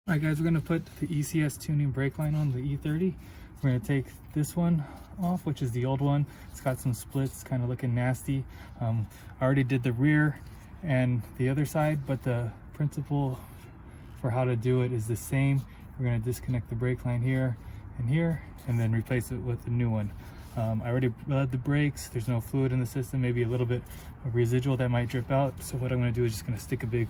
All right guys, we're gonna put the ECS tuning brake line on the E30. We're gonna take this one off, which is the old one. It's got some splits, kind of looking nasty. I already did the rear and the other side, but the principle for how to do it is the same. We're gonna disconnect the brake line here, and then replace it with the new one. I already bled the brakes. There's no fluid in the system, maybe a little bit of residual that might drip out. So what I'm gonna do is just gonna stick a big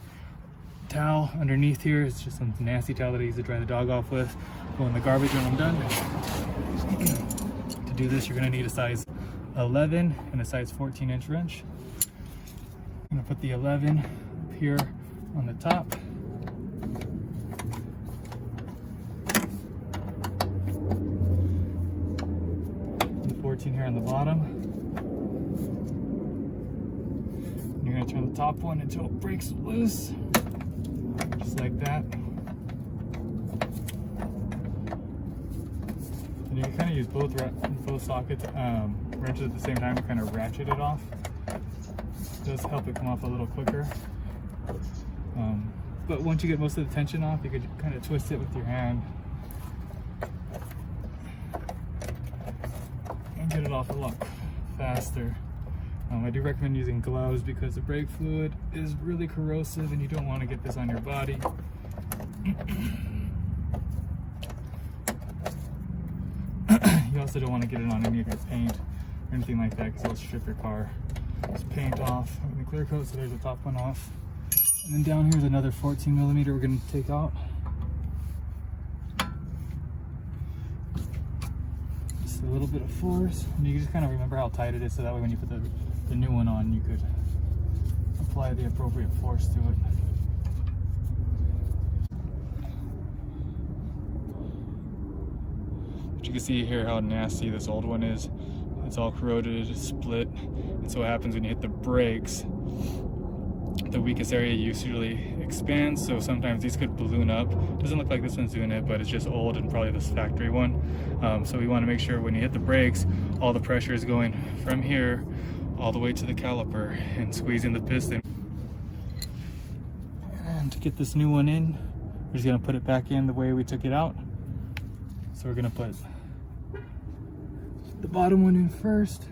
towel underneath here. It's just some nasty towel that I use to dry the dog off with. Go in the garbage when I'm done. To do this, you're gonna need a size 11 and a size 14-inch wrench. I'm gonna put the 11 up here on the top. The 14 here on the bottom. And you're gonna turn the top one until it breaks loose. Just like that. And you can kind of use both sockets, wrenches at the same time to kind of ratchet it off. It does help it come off a little quicker. But once you get most of the tension off, you could kind of twist it with your hand and get it off a lot faster. I do recommend using gloves because the brake fluid is really corrosive and you don't want to get this on your body. You also don't want to get it on any of your paint or anything like that because it'll strip your car. Just paint off the clear coat, so there's the top one off. And then down here is another 14 millimeter we're going to take out. Just a little bit of force, and you can just kind of remember how tight it is, so that way when you put the new one on, you could apply the appropriate force to it. But you can see here how nasty this old one is. It's all corroded, it's split. And so what happens when you hit the brakes, the weakest area usually expands, so sometimes these could balloon up. Doesn't look like this one's doing it, but it's just old and probably this factory one. So we want to make sure when you hit the brakes, all the pressure is going from here all the way to the caliper and squeezing the piston. And to get this new one in, we're just going to put it back in the way we took it out. So we're going to put the bottom one in first.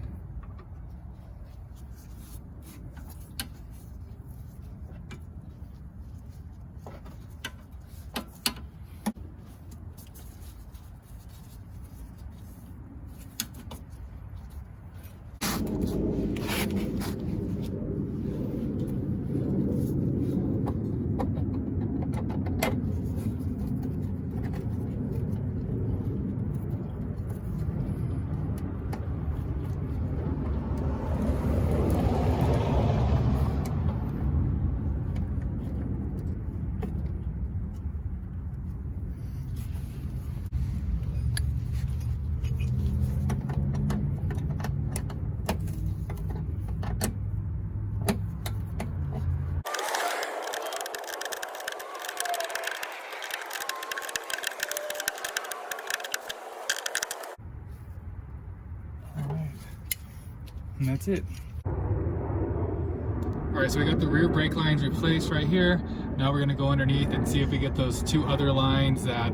And that's it. Alright, so we got the rear brake lines replaced right here. Now we're gonna go underneath and see if we get those two other lines that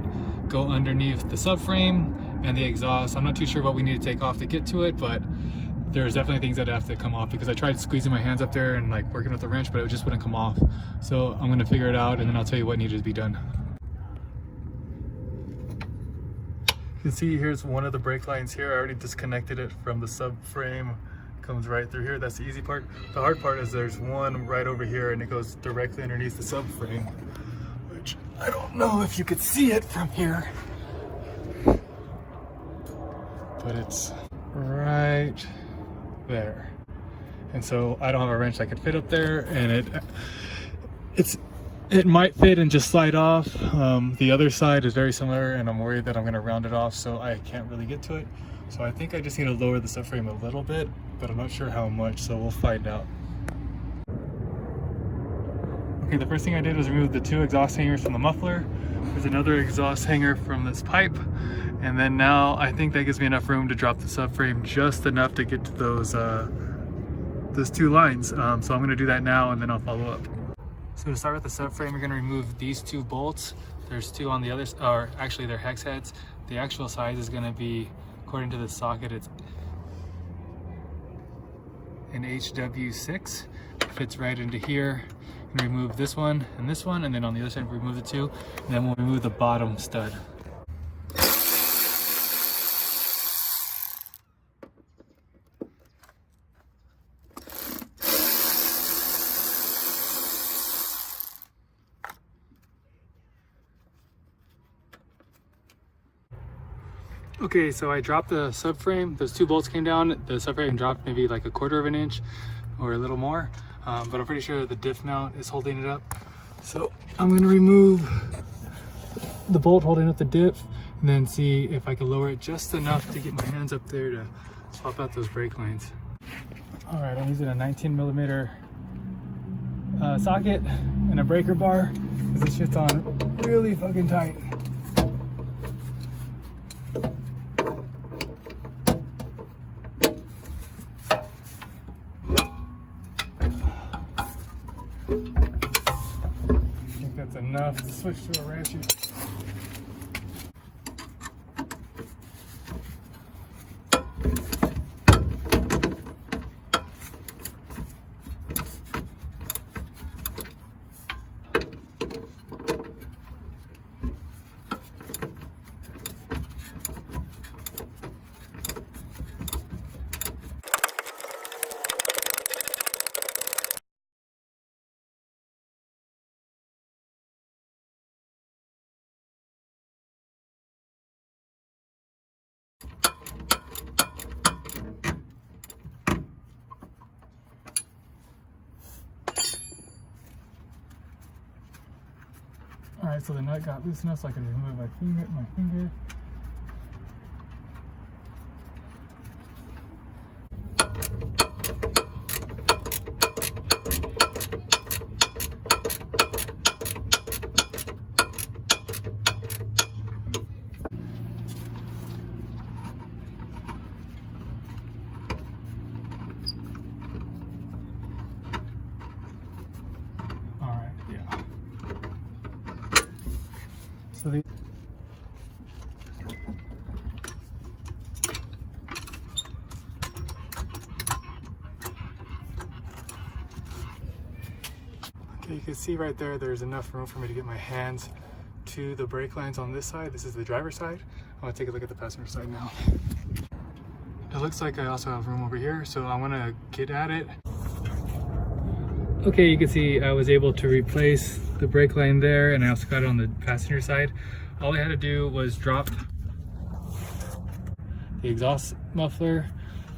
go underneath the subframe and the exhaust. I'm not too sure what we need to take off to get to it, but there's definitely things that have to come off because I tried squeezing my hands up there and like working with the wrench, but it just wouldn't come off. So I'm gonna figure it out and then I'll tell you what needed to be done. You can see here's one of the brake lines here. I already disconnected it from the subframe. Comes right through here. That's the easy part. The hard part is there's one right over here and it goes directly underneath the subframe, which I don't know if you could see it from here, but it's right there. And so I don't have a wrench that could fit up there, and it might fit and just slide off. The other side is very similar and I'm worried that I'm going to round it off, so I can't really get to it. So I think I just need to lower the subframe a little bit, but I'm not sure how much, so we'll find out. Okay, the first thing I did was remove the two exhaust hangers from the muffler. There's another exhaust hanger from this pipe, and then now I think that gives me enough room to drop the subframe just enough to get to those two lines. So I'm going to do that now and then I'll follow up. So to start with the subframe, you're going to remove these two bolts There's two on the other, or actually they're hex heads. The actual size is going to be, according to the socket, it's an HW6. Fits right into here. And remove this one, and then on the other side remove the two, and then we'll remove the bottom stud. Okay, so I dropped the subframe. Those two bolts came down. The subframe dropped maybe like 1/4 of an inch or a little more, but I'm pretty sure the diff mount is holding it up. So I'm gonna remove the bolt holding up the diff and then see if I can lower it just enough to get my hands up there to swap out those brake lines. All right, I'm using a 19mm socket and a breaker bar because this shit's on really fucking tight. I think that's enough to switch to a ratchet. All right, so the nut got loose enough so I can remove my finger. All right, yeah. So the okay, you can see right there, there's enough room for me to get my hands to the brake lines on this side. This is the driver's side. I want to take a look at the passenger side now. It looks like I also have room over here, so I want to get at it. Okay, you can see I was able to replace the brake line there, and I also got it on the passenger side. All I had to do was drop the exhaust muffler.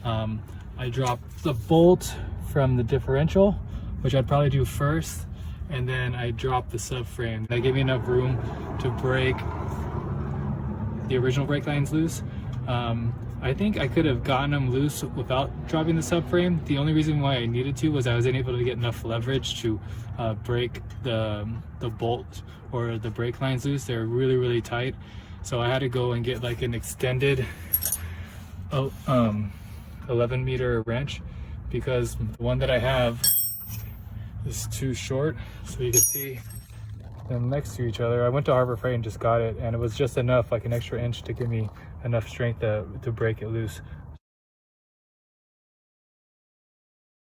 I dropped the bolt from the differential, which I'd probably do first, and then I dropped the subframe. That gave me enough room to break the original brake lines loose. I think I could have gotten them loose without dropping the subframe. The only reason why I needed to was I wasn't able to get enough leverage to break the bolt or the brake lines loose. They're really, really tight. So I had to go and get like an extended 11-meter wrench because the one that I have is too short. So you can see them next to each other. I went to Harbor Freight and just got it, and it was just enough, like an extra inch, to give me enough strength to break it loose.